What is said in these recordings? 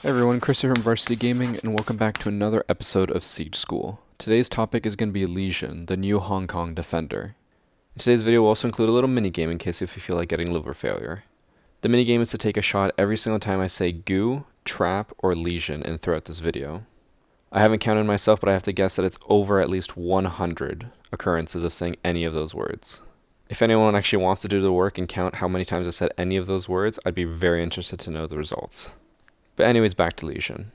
Hey everyone, Chris here from Varsity Gaming, and welcome back to another episode of Siege School. Today's topic is going to be Lesion, the new Hong Kong defender. Today's video will also include a little mini-game in case if you feel like getting liver failure. The mini-game is to take a shot every single time I say goo, trap, or lesion and throughout this video. I haven't counted myself, but I have to guess that it's over at least 100 occurrences of saying any of those words. If anyone actually wants to do the work and count how many times I said any of those words, I'd be very interested to know the results. But anyways, back to Lesion.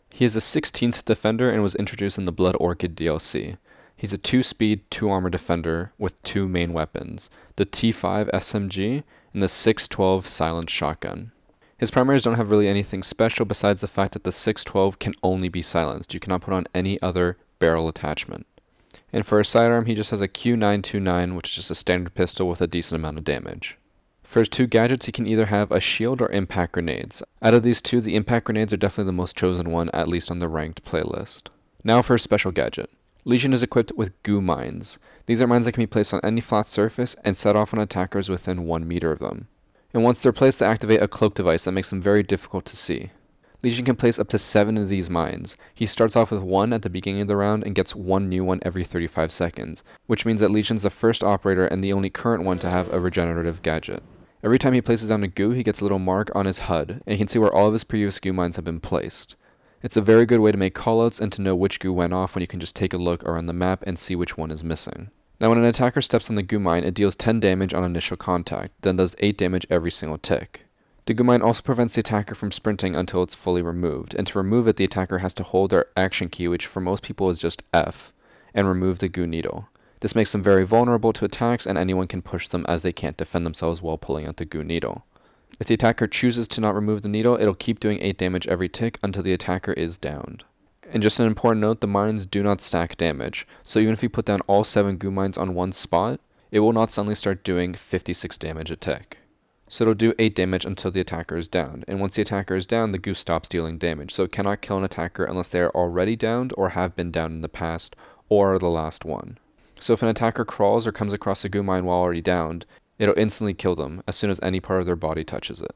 He is a 16th defender and was introduced in the Blood Orchid DLC. He's a 2-speed, 2-armor defender with 2 main weapons, the T5 SMG and the 612 silent shotgun. His primaries don't have really anything special besides the fact that the 612 can only be silenced. You cannot put on any other barrel attachment. And for a sidearm, he just has a Q929, which is just a standard pistol with a decent amount of damage. For his 2 gadgets, he can either have a shield or impact grenades. Out of these 2, the impact grenades are definitely the most chosen one, at least on the ranked playlist. Now for his special gadget. Lesion is equipped with goo mines. These are mines that can be placed on any flat surface and set off on attackers within 1 meter of them. And once they're placed, they activate a cloak device that makes them very difficult to see. Lesion can place up to 7 of these mines. He starts off with 1 at the beginning of the round and gets 1 new one every 35 seconds, which means that Legion's the first operator and the only current one to have a regenerative gadget. Every time he places down a goo, he gets a little mark on his HUD, and you can see where all of his previous goo mines have been placed. It's a very good way to make callouts and to know which goo went off when you can just take a look around the map and see which one is missing. Now when an attacker steps on the goo mine, it deals 10 damage on initial contact, then does 8 damage every single tick. The goo mine also prevents the attacker from sprinting until it's fully removed, and to remove it the attacker has to hold their action key, which for most people is just F, and remove the goo needle. This makes them very vulnerable to attacks and anyone can push them as they can't defend themselves while pulling out the goo needle. If the attacker chooses to not remove the needle, it'll keep doing 8 damage every tick until the attacker is downed. And just an important note, the mines do not stack damage, so even if you put down all 7 goo mines on one spot, it will not suddenly start doing 56 damage a tick. So it'll do 8 damage until the attacker is downed, and once the attacker is down, the goo stops dealing damage, so it cannot kill an attacker unless they are already downed or have been downed in the past, or are the last one. So if an attacker crawls or comes across a goo mine while already downed, it'll instantly kill them as soon as any part of their body touches it.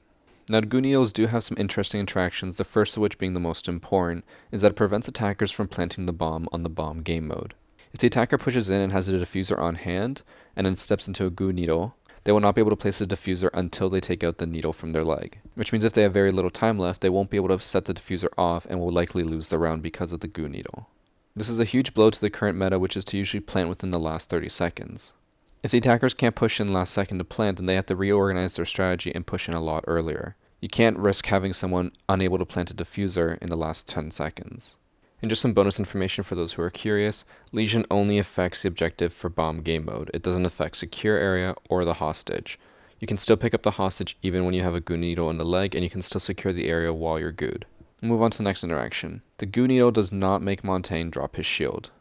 Now goo needles do have some interesting interactions, the first of which being the most important, is that it prevents attackers from planting the bomb on the bomb game mode. If the attacker pushes in and has a diffuser on hand, and then steps into a goo needle, they will not be able to place the diffuser until they take out the needle from their leg. Which means if they have very little time left, they won't be able to set the diffuser off and will likely lose the round because of the goo needle. This is a huge blow to the current meta, which is to usually plant within the last 30 seconds. If the attackers can't push in last second to plant, then they have to reorganize their strategy and push in a lot earlier. You can't risk having someone unable to plant a diffuser in the last 10 seconds. And just some bonus information for those who are curious, Lesion only affects the objective for bomb game mode. It doesn't affect secure area or the hostage. You can still pick up the hostage even when you have a goo needle in the leg, and you can still secure the area while you're gooed. We'll move on to the next interaction. The goo needle does not make Montaigne drop his shield.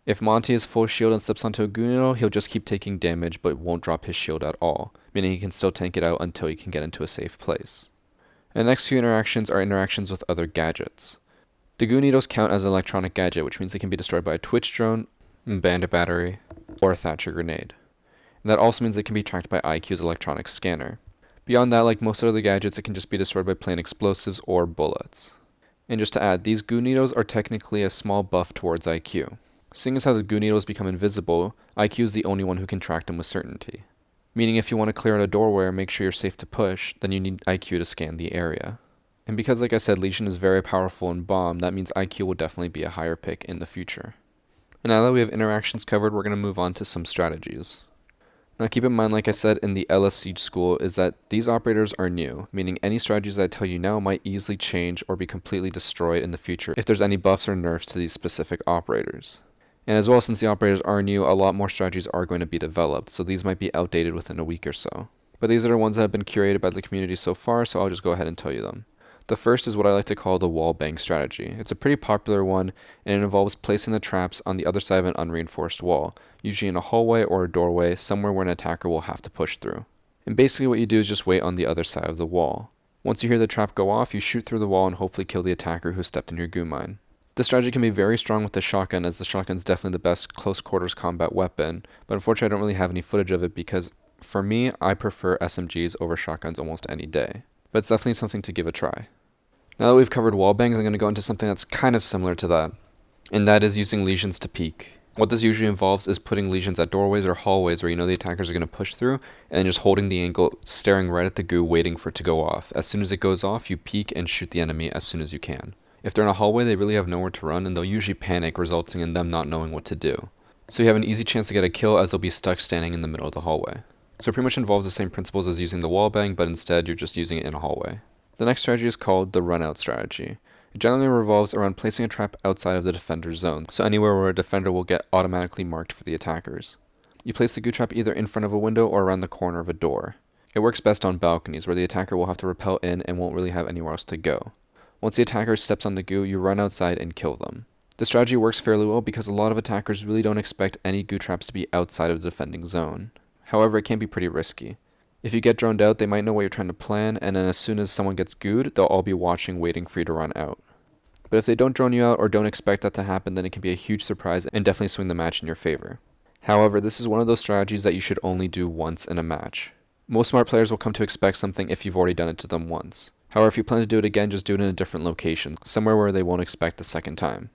If Monty is full shield and steps onto a goo needle, he'll just keep taking damage but won't drop his shield at all, meaning he can still tank it out until he can get into a safe place. And the next few interactions are interactions with other gadgets. The goo needles count as an electronic gadget, which means they can be destroyed by a Twitch drone, bandit battery, or a Thatcher grenade. And that also means they can be tracked by IQ's electronic scanner. Beyond that, like most other gadgets, it can just be destroyed by plain explosives or bullets. And just to add, these goo needles are technically a small buff towards IQ. Seeing as how the goo needles become invisible, IQ is the only one who can track them with certainty. Meaning if you want to clear out a doorway or make sure you're safe to push, then you need IQ to scan the area. And because like I said, Lesion is very powerful in bomb, that means IQ will definitely be a higher pick in the future. And now that we have interactions covered, we're going to move on to some strategies. Now keep in mind, like I said in the LS Siege School, is that these operators are new, meaning any strategies that I tell you now might easily change or be completely destroyed in the future if there's any buffs or nerfs to these specific operators. And as well, since the operators are new, a lot more strategies are going to be developed, so these might be outdated within a week or so. But these are the ones that have been curated by the community so far, so I'll just go ahead and tell you them. The first is what I like to call the wall bang strategy. It's a pretty popular one, and it involves placing the traps on the other side of an unreinforced wall, usually in a hallway or a doorway, somewhere where an attacker will have to push through. And basically what you do is just wait on the other side of the wall. Once you hear the trap go off, you shoot through the wall and hopefully kill the attacker who stepped in your goo mine. This strategy can be very strong with the shotgun, as the shotgun is definitely the best close quarters combat weapon, but unfortunately I don't really have any footage of it because, for me, I prefer SMGs over shotguns almost any day. But it's definitely something to give a try. Now that we've covered wall bangs, I'm going to go into something that's kind of similar to that, and that is using lesions to peek. What this usually involves is putting lesions at doorways or hallways where you know the attackers are going to push through, and then just holding the angle, staring right at the goo, waiting for it to go off. As soon as it goes off, you peek and shoot the enemy as soon as you can. If they're in a hallway, they really have nowhere to run, and they'll usually panic, resulting in them not knowing what to do. So you have an easy chance to get a kill, as they'll be stuck standing in the middle of the hallway. So it pretty much involves the same principles as using the wall bang, but instead you're just using it in a hallway. The next strategy is called the run out strategy. It generally revolves around placing a trap outside of the defender's zone, so anywhere where a defender will get automatically marked for the attackers. You place the goo trap either in front of a window or around the corner of a door. It works best on balconies, where the attacker will have to rappel in and won't really have anywhere else to go. Once the attacker steps on the goo, you run outside and kill them. The strategy works fairly well because a lot of attackers really don't expect any goo traps to be outside of the defending zone. However, it can be pretty risky. If you get droned out, they might know what you're trying to plan, and then as soon as someone gets gooed, they'll all be watching, waiting for you to run out. But if they don't drone you out or don't expect that to happen, then it can be a huge surprise and definitely swing the match in your favor. However, this is one of those strategies that you should only do once in a match. Most smart players will come to expect something if you've already done it to them once. However, if you plan to do it again, just do it in a different location, somewhere where they won't expect the second time.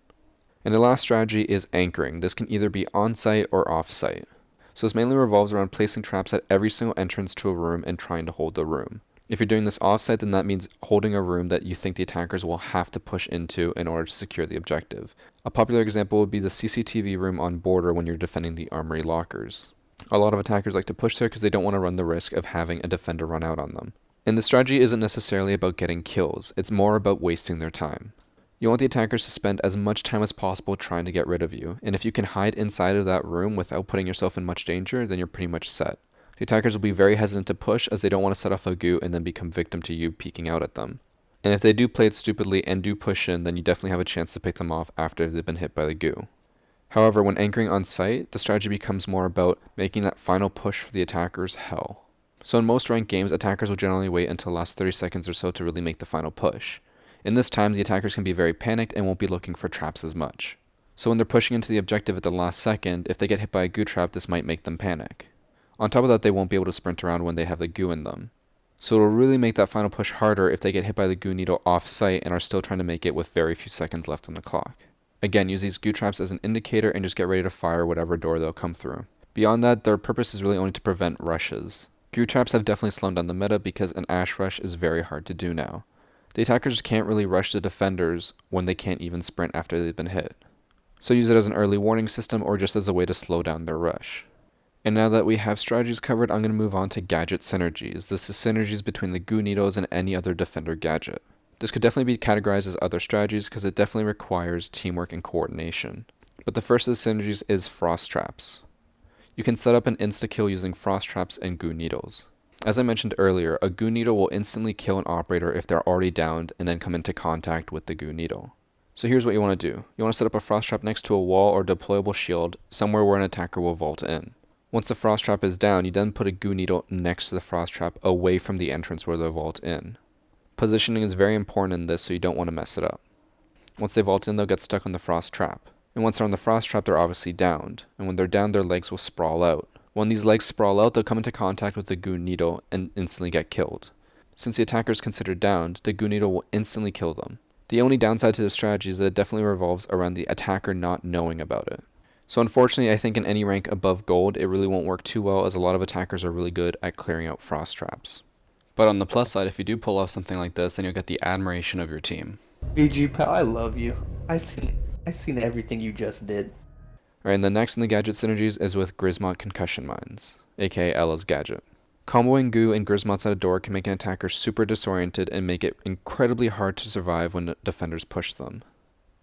And the last strategy is anchoring. This can either be on-site or off-site. So this mainly revolves around placing traps at every single entrance to a room and trying to hold the room. If you're doing this off-site, then that means holding a room that you think the attackers will have to push into in order to secure the objective. A popular example would be the CCTV room on border when you're defending the armory lockers. A lot of attackers like to push there because they don't want to run the risk of having a defender run out on them. And the strategy isn't necessarily about getting kills, it's more about wasting their time. You want the attackers to spend as much time as possible trying to get rid of you, and if you can hide inside of that room without putting yourself in much danger, then you're pretty much set. The attackers will be very hesitant to push as they don't want to set off a goo and then become victim to you peeking out at them. And if they do play it stupidly and do push in, then you definitely have a chance to pick them off after they've been hit by the goo. However, when anchoring on site, the strategy becomes more about making that final push for the attackers hell. So in most ranked games, attackers will generally wait until the last 30 seconds or so to really make the final push. In this time, the attackers can be very panicked and won't be looking for traps as much. So when they're pushing into the objective at the last second, if they get hit by a goo trap, this might make them panic. On top of that, they won't be able to sprint around when they have the goo in them. So it'll really make that final push harder if they get hit by the goo needle off-site and are still trying to make it with very few seconds left on the clock. Again, use these goo traps as an indicator and just get ready to fire whatever door they'll come through. Beyond that, their purpose is really only to prevent rushes. Goo traps have definitely slowed down the meta because an ash rush is very hard to do now. The attackers can't really rush the defenders when they can't even sprint after they've been hit. So use it as an early warning system or just as a way to slow down their rush. And now that we have strategies covered, I'm going to move on to gadget synergies. This is synergies between the goo needles and any other defender gadget. This could definitely be categorized as other strategies because it definitely requires teamwork and coordination. But the first of the synergies is frost traps. You can set up an insta-kill using frost traps and goo needles. As I mentioned earlier, a goo needle will instantly kill an operator if they're already downed and then come into contact with the goo needle. So here's what you want to do. You want to set up a frost trap next to a wall or deployable shield, somewhere where an attacker will vault in. Once the frost trap is down, you then put a goo needle next to the frost trap away from the entrance where they'll vault in. Positioning is very important in this, so you don't want to mess it up. Once they vault in, they'll get stuck on the frost trap. And once they're on the frost trap, they're obviously downed. And when they're down, their legs will sprawl out. When these legs sprawl out, they'll come into contact with the goo needle and instantly get killed. Since the attacker is considered downed, the goo needle will instantly kill them. The only downside to this strategy is that it definitely revolves around the attacker not knowing about it. So unfortunately, I think in any rank above gold, it really won't work too well as a lot of attackers are really good at clearing out frost traps. But on the plus side, if you do pull off something like this, then you'll get the admiration of your team. BG pal, I love you. I seen everything you just did. Alright, and the next in the gadget synergies is with Grismot concussion mines, aka Ella's gadget. Comboing goo and Grismots at a door can make an attacker super disoriented and make it incredibly hard to survive when defenders push them.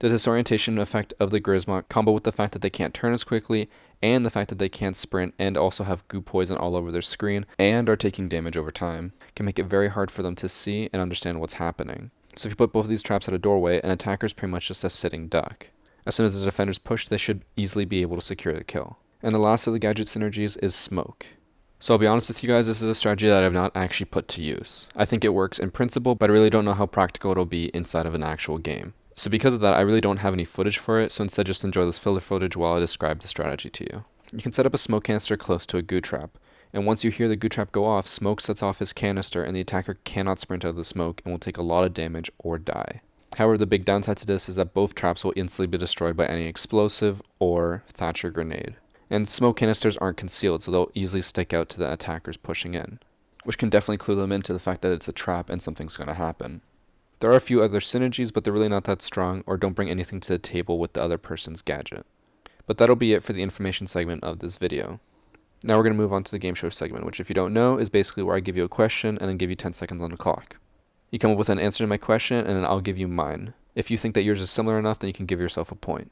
The disorientation effect of the Grismot, combo with the fact that they can't turn as quickly, and the fact that they can't sprint and also have goo poison all over their screen, and are taking damage over time, can make it very hard for them to see and understand what's happening. So if you put both of these traps at a doorway, an attacker is pretty much just a sitting duck. As soon as the defenders push, they should easily be able to secure the kill. And the last of the gadget synergies is smoke. So I'll be honest with you guys, this is a strategy that I've not actually put to use. I think it works in principle, but I really don't know how practical it'll be inside of an actual game. So because of that, I really don't have any footage for it, so instead just enjoy this filler footage while I describe the strategy to you. You can set up a smoke canister close to a goo trap, And once you hear the goo trap go off, smoke sets off his canister and the attacker cannot sprint out of the smoke and will take a lot of damage or die. However, the big downside to this is that both traps will instantly be destroyed by any explosive or Thatcher grenade. And smoke canisters aren't concealed, so they'll easily stick out to the attackers pushing in, which can definitely clue them into the fact that it's a trap and something's going to happen. There are a few other synergies, but they're really not that strong or don't bring anything to the table with the other person's gadget. But that'll be it for the information segment of this video. Now we're going to move on to the game show segment, which if you don't know is basically where I give you a question and then give you 10 seconds on the clock. You come up with an answer to my question and then I'll give you mine. If you think that yours is similar enough, then you can give yourself a point.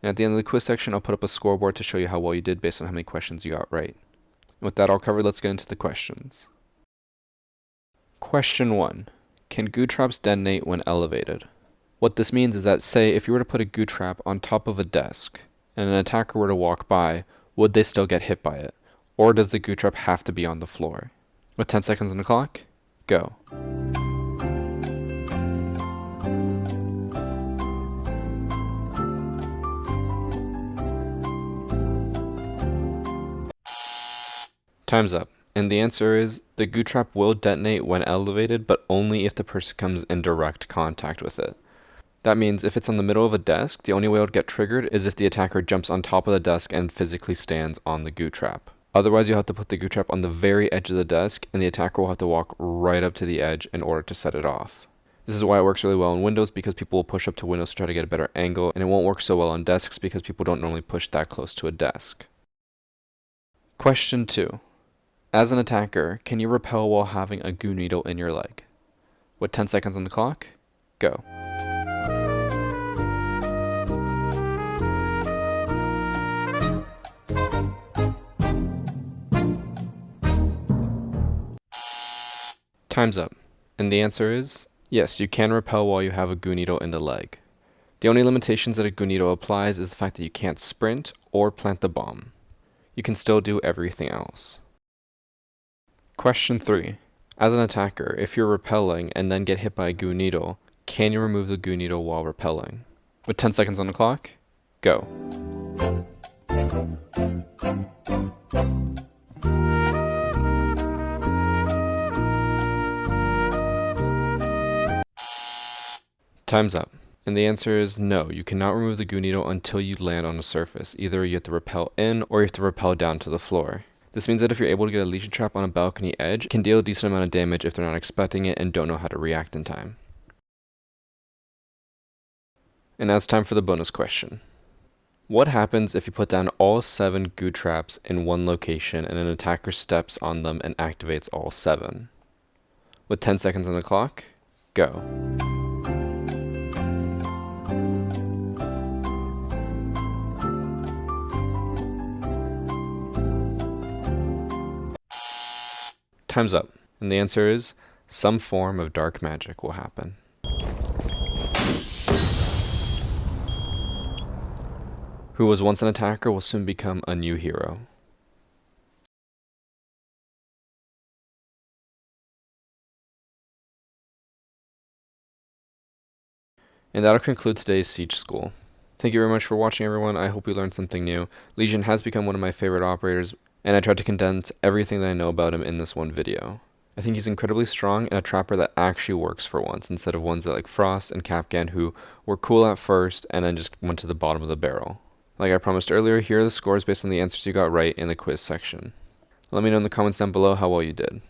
And at the end of the quiz section, I'll put up a scoreboard to show you how well you did based on how many questions you got right. And with that all covered, let's get into the questions. Question 1. Can goo traps detonate when elevated? What this means is that, say, if you were to put a goo trap on top of a desk, and an attacker were to walk by, would they still get hit by it? Or does the goo trap have to be on the floor? With 10 seconds on the clock, go. Time's up. And the answer is, the goo trap will detonate when elevated, but only if the person comes in direct contact with it. That means if it's on the middle of a desk, the only way it would get triggered is if the attacker jumps on top of the desk and physically stands on the goo trap. Otherwise, you'll have to put the goo trap on the very edge of the desk, and the attacker will have to walk right up to the edge in order to set it off. This is why it works really well on Windows, because people will push up to Windows to try to get a better angle, and it won't work so well on desks because people don't normally push that close to a desk. Question 2. As an attacker, can you repel while having a goo needle in your leg? With 10 seconds on the clock, go. Time's up. And the answer is, yes, you can repel while you have a goo needle in the leg. The only limitations that a goo needle applies is the fact that you can't sprint or plant the bomb. You can still do everything else. Question 3. As an attacker, if you're repelling and then get hit by a goo needle, can you remove the goo needle while repelling? With 10 seconds on the clock, go. Time's up. And the answer is no, you cannot remove the goo needle until you land on a surface. Either you have to repel in or you have to repel down to the floor. This means that if you're able to get a Lesion trap on a balcony edge, it can deal a decent amount of damage if they're not expecting it and don't know how to react in time. And now it's time for the bonus question. What happens if you put down all 7 goo traps in one location and an attacker steps on them and activates all 7? With 10 seconds on the clock, go. Time's up, and the answer is, some form of dark magic will happen. Who was once an attacker will soon become a new hero. And that'll conclude today's Siege School. Thank you very much for watching, everyone. I hope you learned something new. Lesion has become one of my favorite operators, and I tried to condense everything that I know about him in this one video. I think he's incredibly strong and a trapper that actually works for once, instead of ones that like Frost and Capcan who were cool at first and then just went to the bottom of the barrel. Like I promised earlier, here are the scores based on the answers you got right in the quiz section. Let me know in the comments down below how well you did.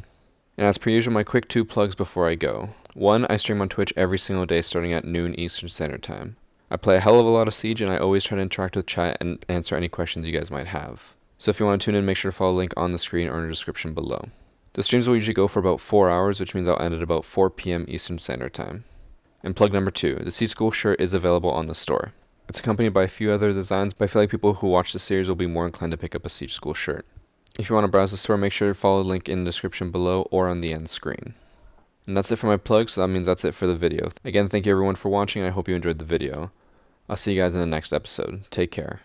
And as per usual, my quick 2 plugs before I go. 1, I stream on Twitch every single day starting at noon Eastern Standard Time. I play a hell of a lot of Siege and I always try to interact with chat and answer any questions you guys might have. So if you want to tune in, make sure to follow the link on the screen or in the description below. The streams will usually go for about 4 hours, which means I'll end at about 4 p.m. Eastern Standard Time. And plug number 2, the Siege School shirt is available on the store. It's accompanied by a few other designs, but I feel like people who watch the series will be more inclined to pick up a Siege School shirt. If you want to browse the store, make sure to follow the link in the description below or on the end screen. And that's it for my plug, so that means that's it for the video. Again, thank you everyone for watching, and I hope you enjoyed the video. I'll see you guys in the next episode. Take care.